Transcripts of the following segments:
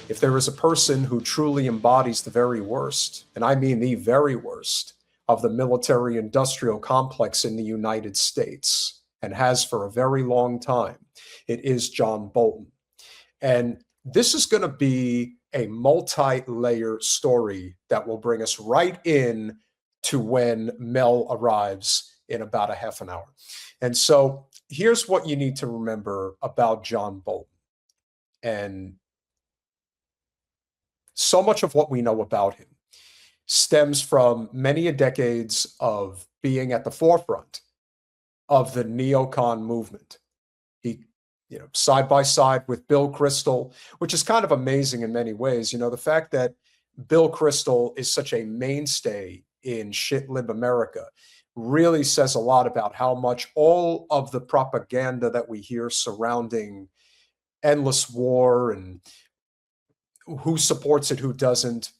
If there is a person who truly embodies the very worst, and I mean the very worst, of the military-industrial complex in the United States, and has for a very long time, it is John Bolton. And this is going to be a multi-layer story that will bring us right in to when Mel arrives in about a half an hour. And so here's what you need to remember about John Bolton. And so much of what we know about him stems from many decades of being at the forefront of the neocon movement. He, side by side with Bill Kristol, which is kind of amazing in many ways. The fact that Bill Kristol is such a mainstay in shit-lib America really says a lot about how much all of the propaganda that we hear surrounding endless war and who supports it, who doesn't.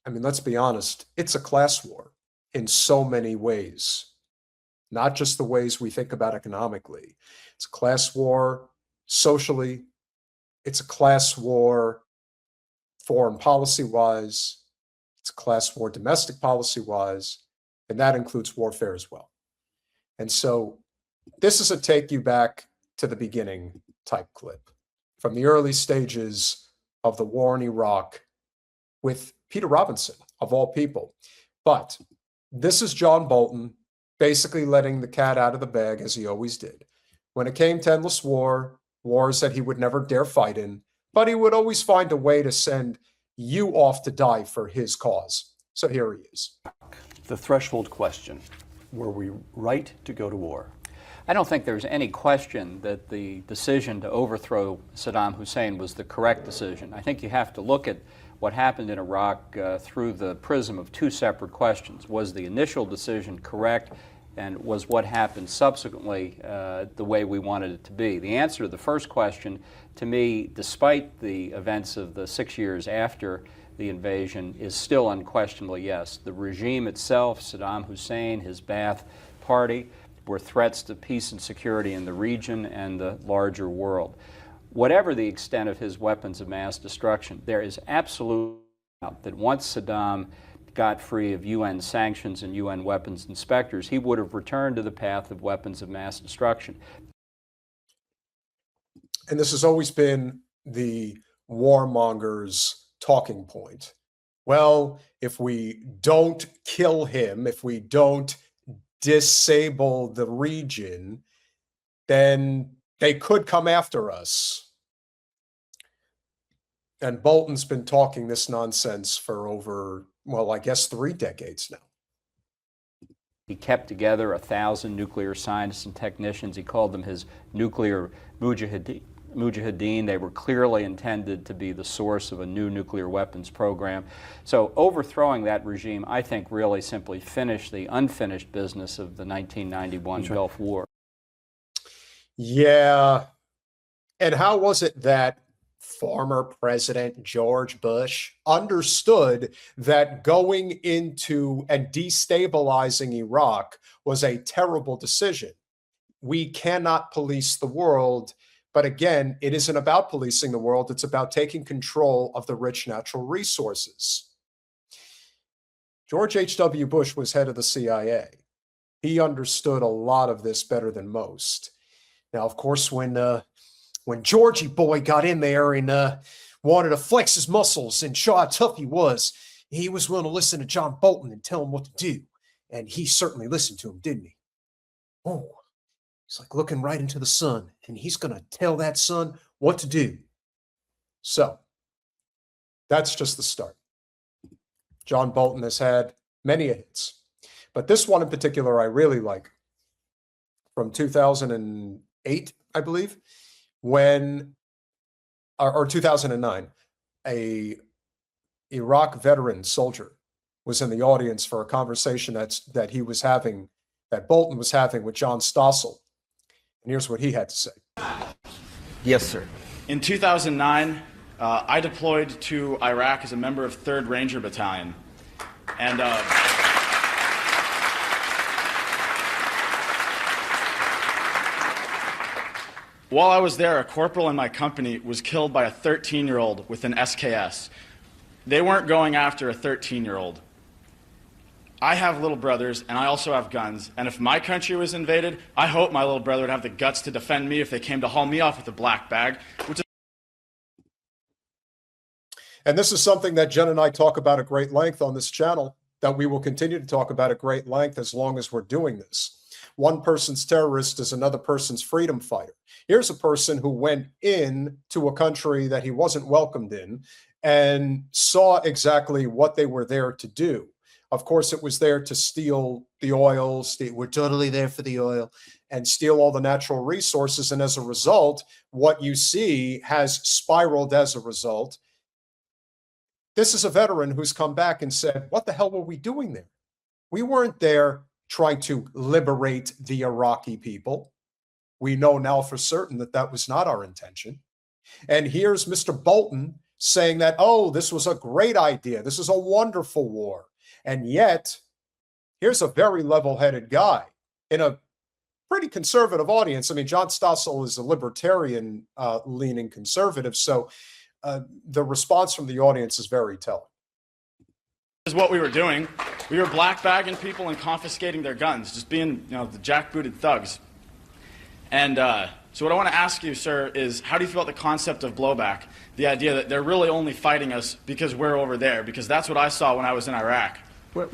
I mean, let's be honest, it's a class war in so many ways, not just the ways we think about economically. It's a class war socially. It's a class war foreign policy-wise. It's a class war domestic policy-wise, and that includes warfare as well. And so this is a take you back to the beginning type clip from the early stages of the war in Iraq with Peter Robinson, of all people. But this is John Bolton basically letting the cat out of the bag, as he always did. When it came to endless war, wars that he would never dare fight in, but he would always find a way to send you off to die for his cause. So here he is. The threshold question, were we right to go to war? I don't think there's any question that the decision to overthrow Saddam Hussein was the correct decision. I think you have to look at what happened in Iraq through the prism of two separate questions. Was the initial decision correct, and was what happened subsequently the way we wanted it to be? The answer to the first question, to me, despite the events of the 6 years after the invasion, is still unquestionably yes. The regime itself, Saddam Hussein, his Ba'ath Party, were threats to peace and security in the region and the larger world. Whatever the extent of his weapons of mass destruction, there is absolute doubt that once Saddam got free of UN sanctions and UN weapons inspectors, he would have returned to the path of weapons of mass destruction. And this has always been the warmongers' talking point. Well, if we don't kill him, if we don't disable the region, then they could come after us. And Bolton's been talking this nonsense for over, well, I guess 3 decades now. He kept together 1,000 nuclear scientists and technicians. He called them his nuclear mujahideen. They were clearly intended to be the source of a new nuclear weapons program. So overthrowing that regime, I think, really simply finished the unfinished business of the 1991 Gulf War. Yeah. And how was it that former President George Bush understood that going into and destabilizing Iraq was a terrible decision? We cannot police the world. But again, it isn't about policing the world. It's about taking control of the rich natural resources. George H.W. Bush was head of the CIA. He understood a lot of this better than most. Now, of course, when Georgie boy got in there and wanted to flex his muscles and show how tough he was willing to listen to John Bolton and tell him what to do. And he certainly listened to him, didn't he? Oh. It's like looking right into the sun, and he's going to tell that sun what to do. So that's just the start. John Bolton has had many hits, but this one in particular I really like, from 2008, I believe, when, or 2009, a Iraq veteran soldier was in the audience for a conversation that Bolton was having with John Stossel. And here's what he had to say. Yes, sir. In 2009, I deployed to Iraq as a member of 3rd Ranger Battalion. And While I was there, a corporal in my company was killed by a 13-year-old with an SKS. They weren't going after a 13-year-old. I have little brothers, and I also have guns, and if my country was invaded, I hope my little brother would have the guts to defend me if they came to haul me off with a black bag, which is. And this is something that Jen and I talk about at great length on this channel, that we will continue to talk about at great length as long as we're doing this. One person's terrorist is another person's freedom fighter. Here's a person who went in to a country that he wasn't welcomed in and saw exactly what they were there to do. Of course, it was there to steal the oil. We're totally there for the oil, and steal all the natural resources. And as a result, what you see has spiraled as a result. This is a veteran who's come back and said, what the hell were we doing there? We weren't there trying to liberate the Iraqi people. We know now for certain that that was not our intention. And here's Mr. Bolton saying that, oh, this was a great idea. This is a wonderful war. And yet, here's a very level-headed guy in a pretty conservative audience. I mean, John Stossel is a libertarian-leaning conservative, so the response from the audience is very telling. Is what we were doing. We were black bagging people and confiscating their guns, just being, the jackbooted thugs. And so what I want to ask you, sir, is how do you feel about the concept of blowback? The idea that they're really only fighting us because we're over there, because that's what I saw when I was in Iraq. Well,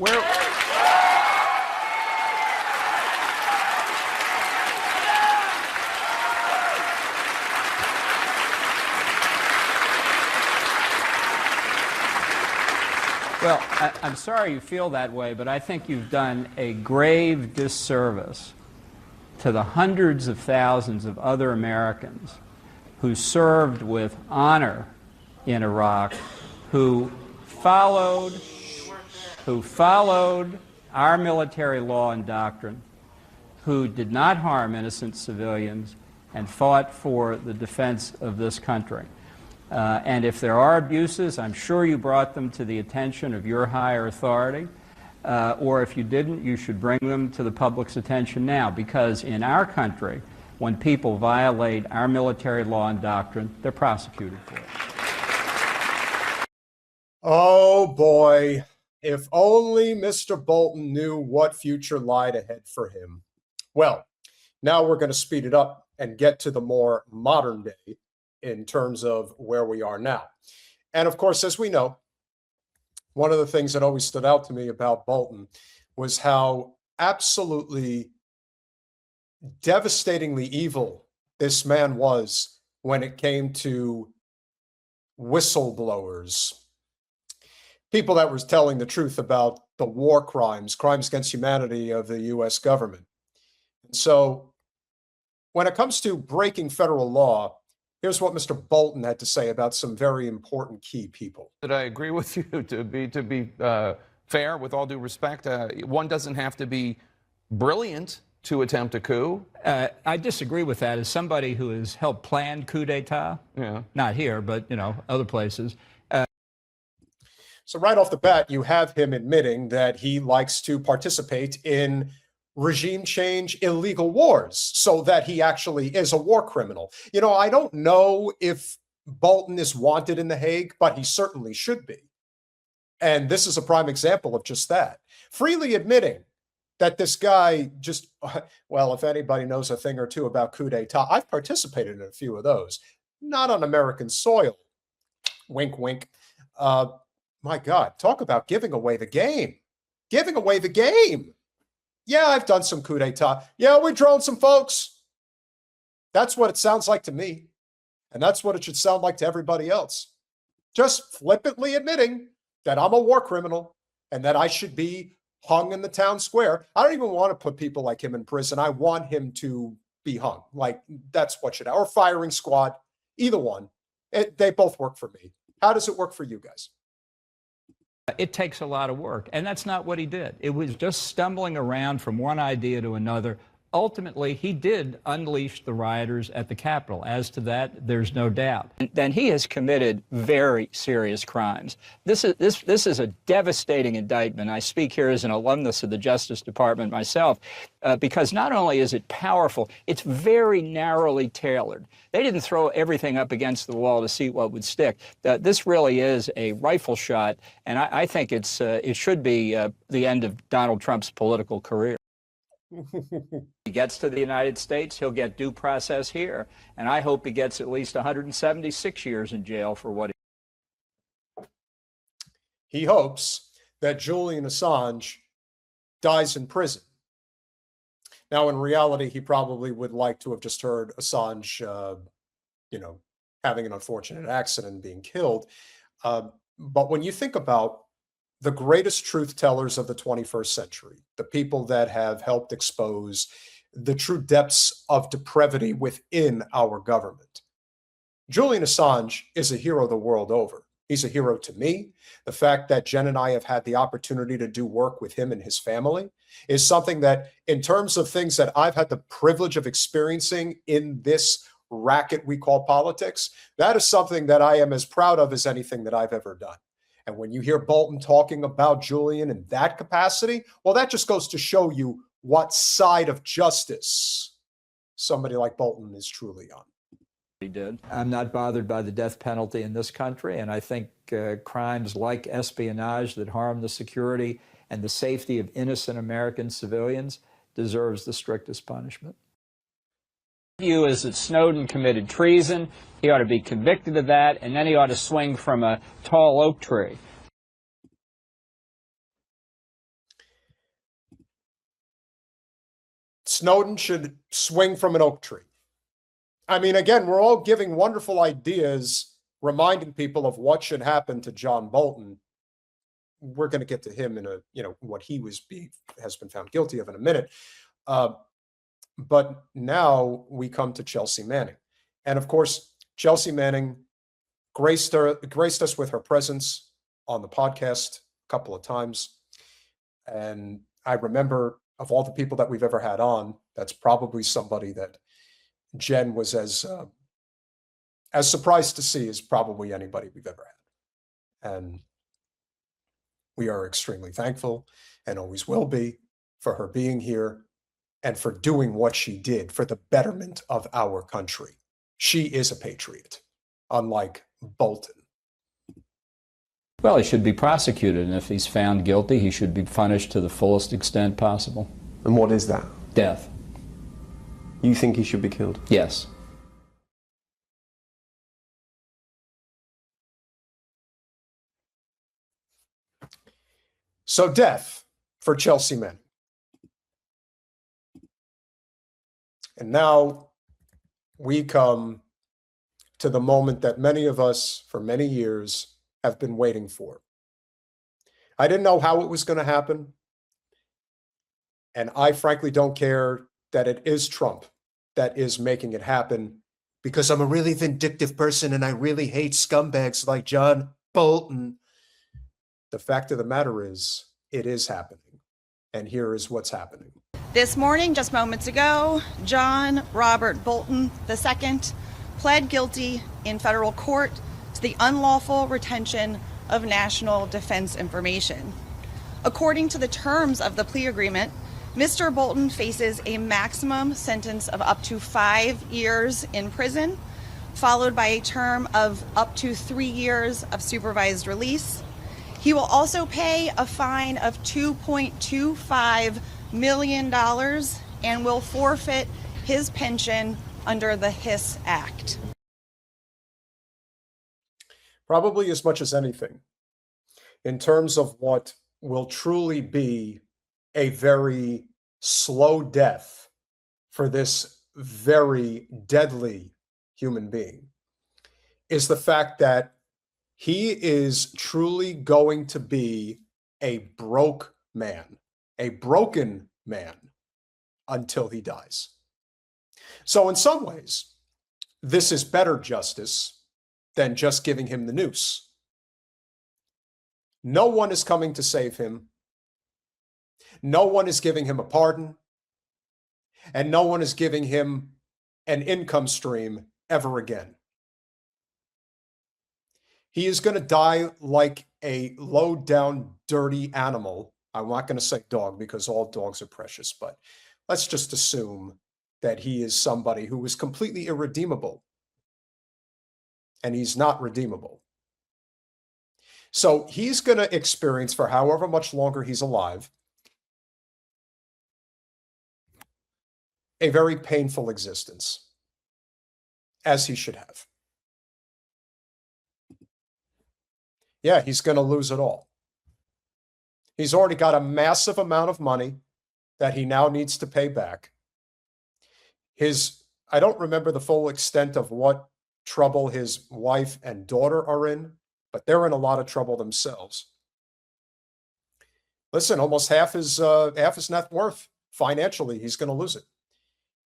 I'm sorry you feel that way, but I think you've done a grave disservice to the hundreds of thousands of other Americans who served with honor in Iraq, who followed our military law and doctrine, who did not harm innocent civilians, and fought for the defense of this country. And if there are abuses, I'm sure you brought them to the attention of your higher authority. Or if you didn't, you should bring them to the public's attention now, because in our country, when people violate our military law and doctrine, they're prosecuted for it. Oh boy, if only Mr. Bolton knew what future lied ahead for him. Well, now we're going to speed it up and get to the more modern day in terms of where we are now. And of course, as we know, one of the things that always stood out to me about Bolton was how absolutely devastatingly evil this man was when it came to whistleblowers, people that were telling the truth about the war crimes against humanity of the U.S. government. And so when it comes to breaking federal law, here's what Mr. Bolton had to say about some very important key people. That I agree with you. To be fair, with all due respect, one doesn't have to be brilliant to attempt a coup. I disagree with that. As somebody who has helped plan coup d'etat, not here, but other places. So right off the bat, you have him admitting that he likes to participate in regime change, illegal wars, so that he actually is a war criminal. I don't know if Bolton is wanted in The Hague, but he certainly should be. And this is a prime example of just that. Freely admitting that this guy just, well, if anybody knows a thing or two about coup d'etat, I've participated in a few of those. Not on American soil. Wink, wink. My God, talk about giving away the game. Giving away the game. Yeah, I've done some coup d'etat. Yeah, we droned some folks. That's what it sounds like to me. And that's what it should sound like to everybody else. Just flippantly admitting that I'm a war criminal and that I should be hung in the town square. I don't even want to put people like him in prison. I want him to be hung. Like, that's what should happen. Or firing squad, either one. They both work for me. How does it work for you guys? It takes a lot of work, and that's not what he did. It was just stumbling around from one idea to another, ultimately, he did unleash the rioters at the Capitol. As to that, there's no doubt. Then he has committed very serious crimes. This is a devastating indictment. I speak here as an alumnus of the Justice Department myself, because not only is it powerful, it's very narrowly tailored. They didn't throw everything up against the wall to see what would stick. This really is a rifle shot, and I think it should be the end of Donald Trump's political career. He gets to the United States, he'll get due process here, and I hope he gets at least 176 years in jail for what He hopes that Julian Assange dies in prison. Now, in reality, he probably would like to have just heard Assange, having an unfortunate accident and being killed. But when you think about the greatest truth tellers of the 21st century, the people that have helped expose the true depths of depravity within our government, Julian Assange is a hero the world over. He's a hero to me. The fact that Jen and I have had the opportunity to do work with him and his family is something that, in terms of things that I've had the privilege of experiencing in this racket we call politics, that is something that I am as proud of as anything that I've ever done. And when you hear Bolton talking about Julian in that capacity, well, that just goes to show you what side of justice somebody like Bolton is truly on. he did. I'm not bothered by the death penalty in this country, and I think crimes like espionage that harm the security and the safety of innocent American civilians deserves the strictest punishment. View is that Snowden committed treason. He ought to be convicted of that, and then he ought to swing from a tall oak tree. Snowden should swing from an oak tree. I mean, again, we're all giving wonderful ideas, reminding people of what should happen to John Bolton. We're going to get to him in what he has been found guilty of in a minute. But now we come to Chelsea Manning. And of course, Chelsea Manning graced us with her presence on the podcast a couple of times. And I remember, of all the people that we've ever had on, that's probably somebody that Jen was as surprised to see as probably anybody we've ever had. And we are extremely thankful, and always will be, for her being here and for doing what she did for the betterment of our country. She is a patriot, unlike Bolton. Well, he should be prosecuted, and if he's found guilty, he should be punished to the fullest extent possible. And what is that? Death. You think he should be killed? Yes. So death for Chelsea Manning. And now we come to the moment that many of us for many years have been waiting for. I didn't know how it was going to happen. And I frankly don't care that it is Trump that is making it happen, because I'm a really vindictive person and I really hate scumbags like John Bolton. The fact of the matter is, it is happening. And here is what's happening. This morning, just moments ago, John Robert Bolton II pled guilty in federal court to the unlawful retention of national defense information. According to the terms of the plea agreement, Mr. Bolton faces a maximum sentence of up to 5 years in prison, followed by a term of up to 3 years of supervised release. He will also pay a fine of $2.25 million and will forfeit his pension under the HIS Act. Probably as much as anything, in terms of what will truly be a very slow death for this very deadly human being, is the fact that he is truly going to be a broken man until he dies. So in some ways, this is better justice than just giving him the noose. No one is coming to save him. No one is giving him a pardon. and no one is giving him an income stream ever again. He is going to die like a low-down, dirty animal. I'm not going to say dog because all dogs are precious, but let's just assume that he is somebody who is completely irredeemable. And he's not redeemable. So he's going to experience, for however much longer he's alive, a very painful existence, as he should have. Yeah, he's going to lose it all. He's already got a massive amount of money that he now needs to pay back. I don't remember the full extent of what trouble his wife and daughter are in, but they're in a lot of trouble themselves. Listen, almost half his net worth financially, he's going to lose it.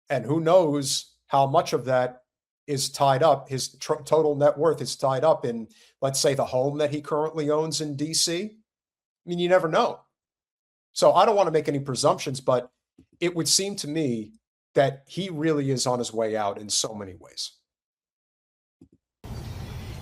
And who knows how much of that is tied up, his total net worth is tied up in, let's say, the home that he currently owns in DC. I mean, you never know. So I don't want to make any presumptions, but it would seem to me that he really is on his way out in so many ways.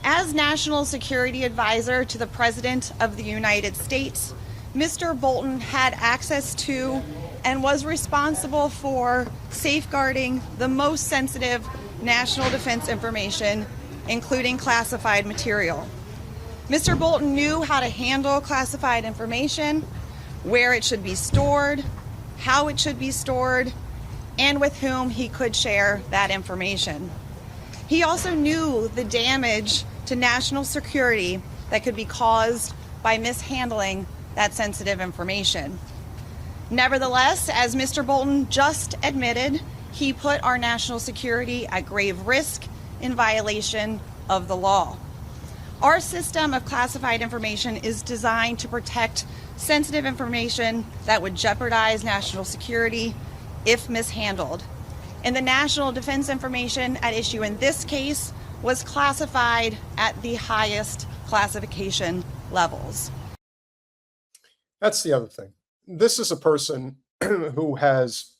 As National Security Advisor to the President of the United States, Mr. Bolton had access to and was responsible for safeguarding the most sensitive national defense information, including classified material. Mr. Bolton knew how to handle classified information, where it should be stored, how it should be stored, and with whom he could share that information. He also knew the damage to national security that could be caused by mishandling that sensitive information. Nevertheless, as Mr. Bolton just admitted, he put our national security at grave risk in violation of the law. Our system of classified information is designed to protect sensitive information that would jeopardize national security if mishandled. And the national defense information at issue in this case was classified at the highest classification levels. That's the other thing. This is a person who has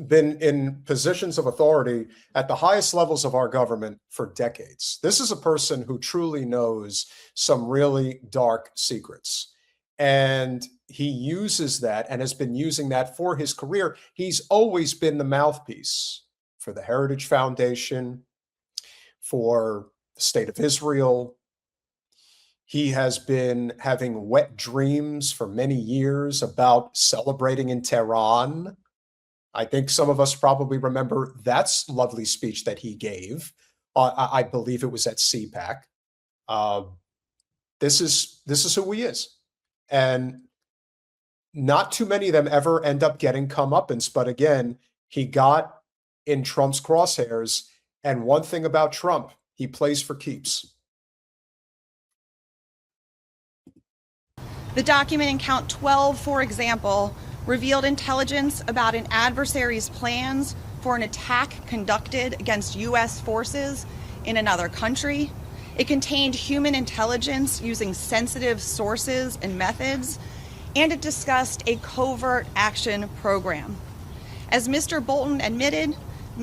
been in positions of authority at the highest levels of our government for decades. This is a person who truly knows some really dark secrets. And he uses that and has been using that for his career. He's always been the mouthpiece for the Heritage Foundation, for the State of Israel. He has been having wet dreams for many years about celebrating in Tehran. I think some of us probably remember that lovely speech that he gave. I believe it was at CPAC. This is who he is. And not too many of them ever end up getting comeuppance. But again, he got in Trump's crosshairs. And one thing about Trump, he plays for keeps. The document in count 12, for example, revealed intelligence about an adversary's plans for an attack conducted against U.S. forces in another country. It contained human intelligence using sensitive sources and methods, and it discussed a covert action program. As Mr. Bolton admitted,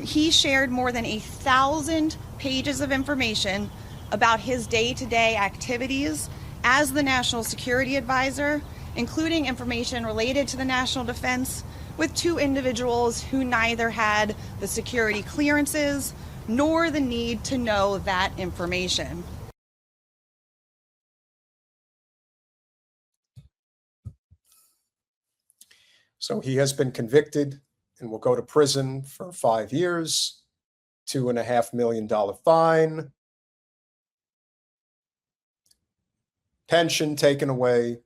he shared more than 1,000 pages of information about his day-to-day activities as the National Security Advisor, including information related to the national defense, with two individuals who neither had the security clearances nor the need to know that information. So he has been convicted and will go to prison for 5 years, $2.5 million fine, pension taken away.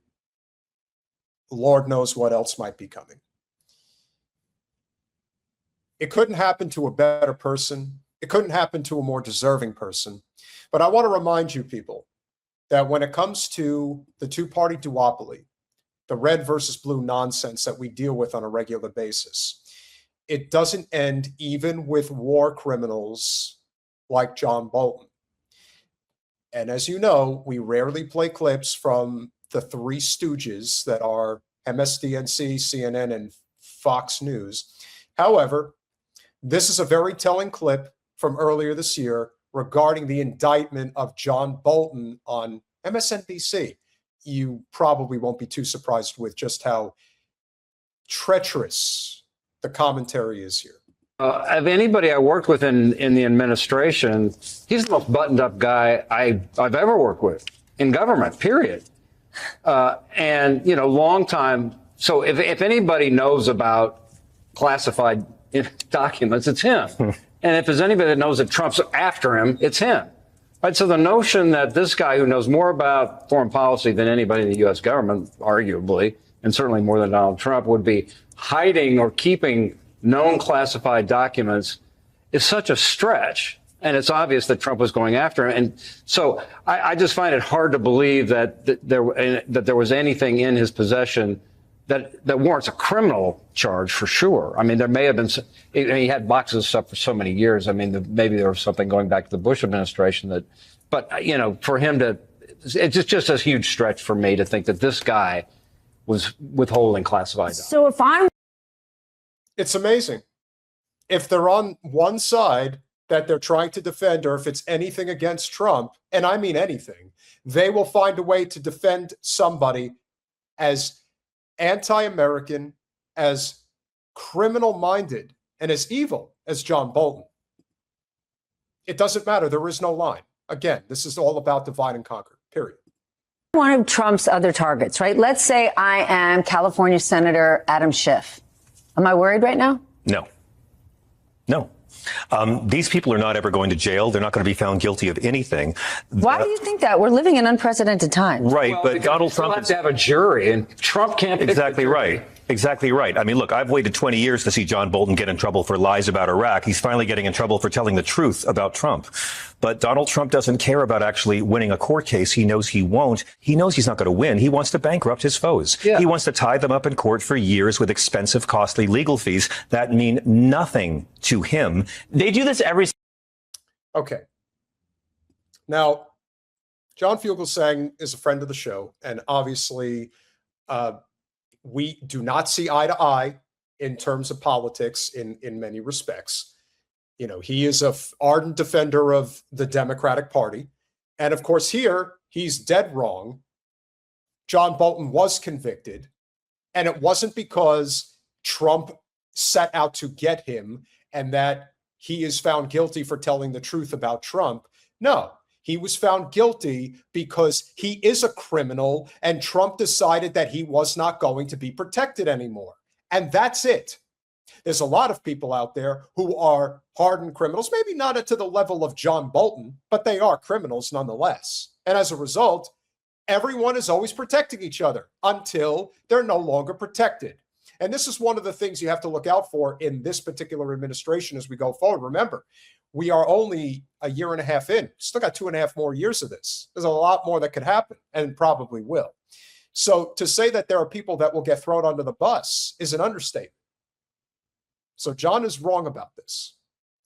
Lord knows what else might be coming. It couldn't happen to a better person. It couldn't happen to a more deserving person. But I want to remind you people that when it comes to the two-party duopoly, the red versus blue nonsense that we deal with on a regular basis, it doesn't end even with war criminals like John Bolton. And as you know, we rarely play clips from the three stooges that are MSDNC, CNN, and Fox News. However, this is a very telling clip from earlier this year regarding the indictment of John Bolton on MSNBC. You probably won't be too surprised with just how treacherous the commentary is here. Of anybody I worked with in the administration, he's the most buttoned-up guy I've ever worked with in government, period. And, you know, long time. So if anybody knows about classified documents, it's him. And if there's anybody that knows that Trump's after him, it's him. Right? So the notion that this guy who knows more about foreign policy than anybody in the U.S. government, arguably, and certainly more than Donald Trump, would be hiding or keeping known classified documents is such a stretch. And it's obvious that Trump was going after him. And so I just find it hard to believe that there was anything in his possession that warrants a criminal charge for sure. I mean, there may have been, he had boxes of stuff for so many years. I mean, maybe there was something going back to the Bush administration but, you know, for him to, it's just a huge stretch for me to think that this guy was withholding classified documents. So if I'm... It's amazing. If they're on one side that they're trying to defend, or if it's anything against Trump, and I mean anything, they will find a way to defend somebody as anti-American, as criminal-minded, and as evil as John Bolton. It doesn't matter. There is no line. Again, this is all about divide and conquer, period. One of Trump's other targets, right? Let's say I am California Senator Adam Schiff. Am I worried right now? No. No. These people are not ever going to jail. They're not going to be found guilty of anything. Why do you think that? We're living in unprecedented times. Right, Well, but Donald Trump has to have a jury, and Trump can't. Exactly right. Exactly right. I mean, look, I've waited 20 years to see John Bolton get in trouble for lies about Iraq. He's finally getting in trouble for telling the truth about Trump. But Donald Trump doesn't care about actually winning a court case. He knows he won't. He knows he's not going to win. He wants to bankrupt his foes. Yeah. He wants to tie them up in court for years with expensive, costly legal fees that mean nothing to him. They do this every... Okay. Now, John Fugelsang is a friend of the show, and obviously we do not see eye to eye in terms of politics in many respects. You know, he is an ardent defender of the Democratic Party. And of course, here, he's dead wrong. John Bolton was convicted, and it wasn't because Trump set out to get him and that he is found guilty for telling the truth about Trump. No, he was found guilty because he is a criminal, and Trump decided that he was not going to be protected anymore. And that's it. There's a lot of people out there who are hardened criminals, maybe not to the level of John Bolton, but they are criminals nonetheless. And as a result, everyone is always protecting each other until they're no longer protected. And this is one of the things you have to look out for in this particular administration as we go forward. Remember, we are only a year and a half in. Still got 2.5 more years of this. There's a lot more that could happen and probably will. So to say that there are people that will get thrown under the bus is an understatement. So John is wrong about this.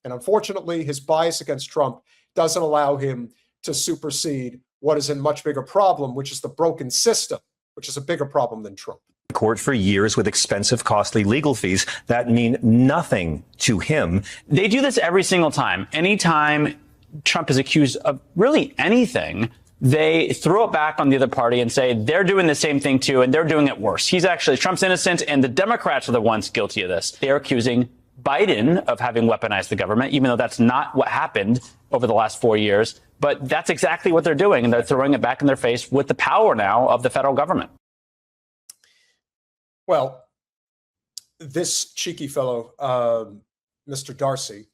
And unfortunately, his bias against Trump doesn't allow him to supersede what is a much bigger problem, which is the broken system, which is a bigger problem than Trump. Court for years with expensive, costly legal fees that mean nothing to him. They do this every single time. Anytime Trump is accused of really anything, they throw it back on the other party and say they're doing the same thing too, and they're doing it worse. Trump's innocent, and the Democrats are the ones guilty of this. They're accusing Biden of having weaponized the government, even though that's not what happened over the last 4 years. But that's exactly what they're doing, and they're throwing it back in their face with the power now of the federal government. Well, this cheeky fellow, Mr. Darcy,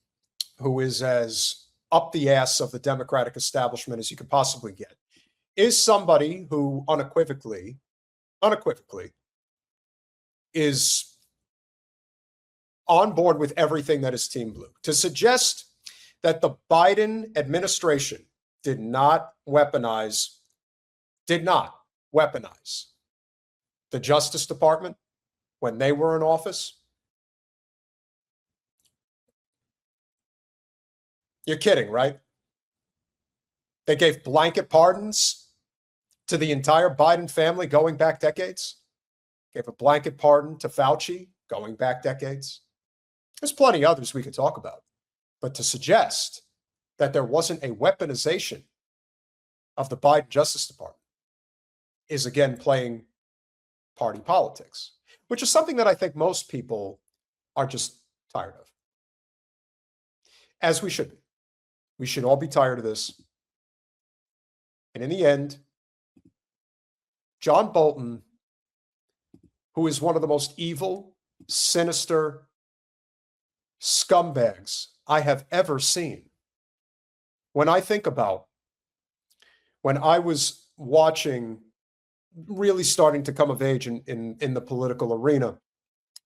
who is as up the ass of the Democratic establishment as you could possibly get, is somebody who unequivocally is on board with everything that is Team Blue. To suggest that the Biden administration did not weaponize the Justice Department when they were in office, you're kidding, right? They gave blanket pardons to the entire Biden family going back decades. Gave a blanket pardon to Fauci going back decades. There's plenty others we could talk about. But to suggest that there wasn't a weaponization of the Biden Justice Department is, again, playing party politics, which is something that I think most people are just tired of. As we should be. We should all be tired of this. And in the end, John Bolton, who is one of the most evil, sinister scumbags I have ever seen. When I think about when I was watching, really starting to come of age in the political arena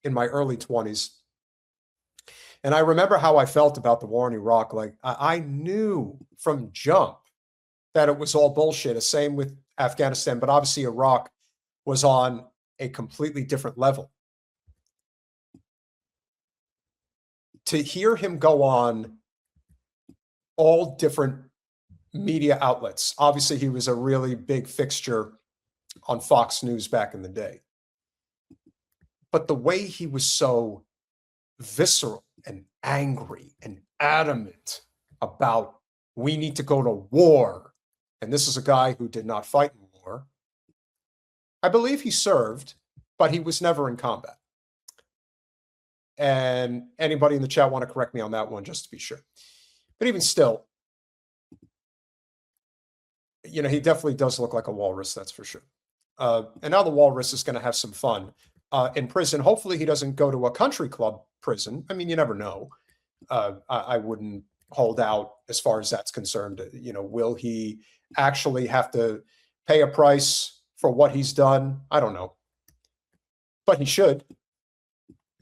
in my early 20s, and I remember how I felt about the war in Iraq. Like, I knew from jump that it was all bullshit. The same with Afghanistan, but obviously Iraq was on a completely different level. To hear him go on all different media outlets, obviously he was a really big fixture on Fox News back in the day. But the way he was so visceral and angry and adamant about we need to go to war, and this is a guy who did not fight in war. I believe he served, but he was never in combat. And anybody in the chat want to correct me on that one, just to be sure. But even still, you know, he definitely does look like a walrus, that's for sure. And now the walrus is going to have some fun in prison. Hopefully he doesn't go to a country club prison. I mean, you never know. I wouldn't hold out as far as that's concerned. You know, will he actually have to pay a price for what he's done? I don't know. But he should.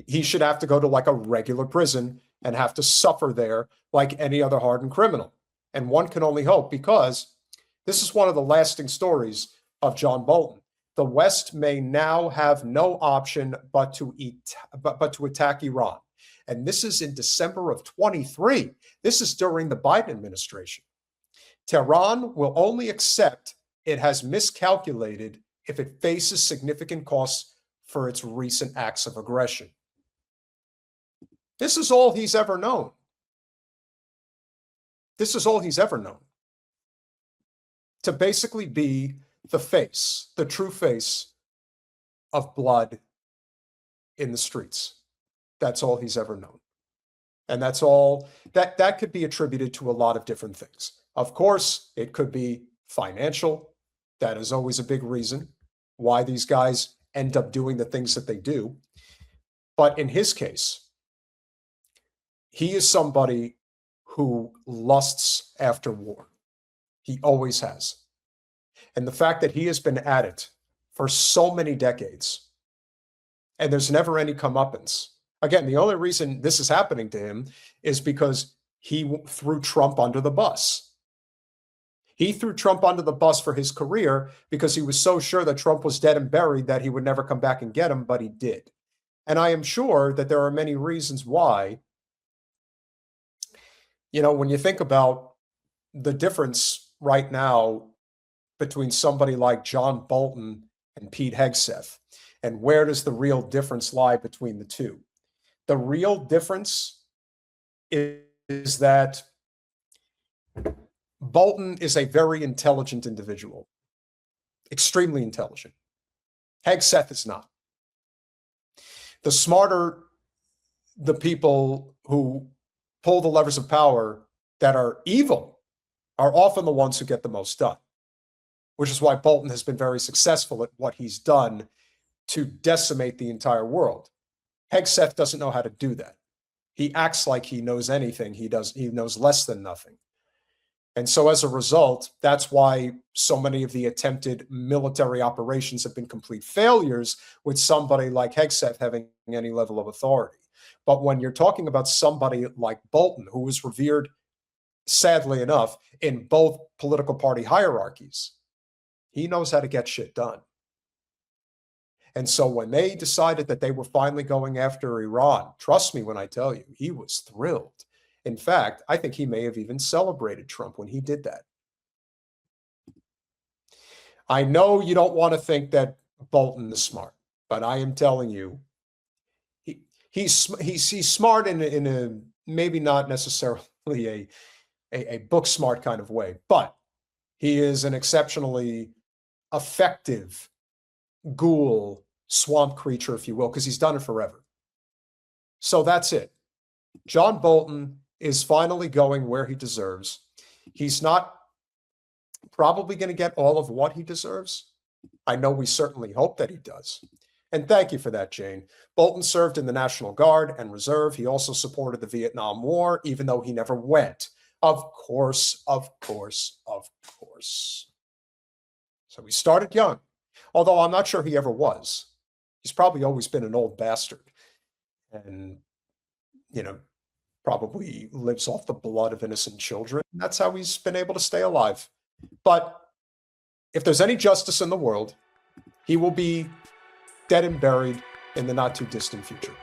He should have to go to like a regular prison and have to suffer there like any other hardened criminal. And one can only hope, because this is one of the lasting stories of John Bolton. The West may now have no option but to attack Iran. And this is in December of 23. This is during the Biden administration. Tehran will only accept it has miscalculated if it faces significant costs for its recent acts of aggression. This is all he's ever known. This is all he's ever known. To basically be the face, the true face of blood in the streets. That's all he's ever known. And that's all, that could be attributed to a lot of different things. Of course, it could be financial. That is always a big reason why these guys end up doing the things that they do. But in his case, he is somebody who lusts after war. He always has. And the fact that he has been at it for so many decades, and there's never any comeuppance. Again, the only reason this is happening to him is because he threw Trump under the bus. He threw Trump under the bus for his career because he was so sure that Trump was dead and buried that he would never come back and get him, but he did. And I am sure that there are many reasons why. You know, when you think about the difference right now between somebody like John Bolton and Pete Hegseth, and where does the real difference lie between the two? The real difference is that Bolton is a very intelligent individual, extremely intelligent. Hegseth is not. The smarter the people who pull the levers of power that are evil are often the ones who get the most done, which is why Bolton has been very successful at what he's done to decimate the entire world. Hegseth doesn't know how to do that. He acts like he knows anything. He knows less than nothing. And so as a result, that's why so many of the attempted military operations have been complete failures with somebody like Hegseth having any level of authority. But when you're talking about somebody like Bolton, who was revered, sadly enough, in both political party hierarchies, he knows how to get shit done. And so when they decided that they were finally going after Iran, trust me when I tell you, he was thrilled. In fact, I think he may have even celebrated Trump when he did that. I know you don't want to think that Bolton is smart, but I am telling you, he's smart in a maybe not necessarily a book smart kind of way, but he is an exceptionally effective ghoul, swamp creature, if you will, because he's done it forever. So that's it. John Bolton is finally going where he deserves. He's not probably going to get all of what he deserves. I know we certainly hope that he does. And thank you for that, Jane. Bolton served in the National Guard and Reserve. He also supported the Vietnam War, even though he never went. Of course, of course, of course. So he started young, although I'm not sure he ever was. He's probably always been an old bastard and, you know, probably lives off the blood of innocent children. That's how he's been able to stay alive. But if there's any justice in the world, he will be dead and buried in the not too distant future.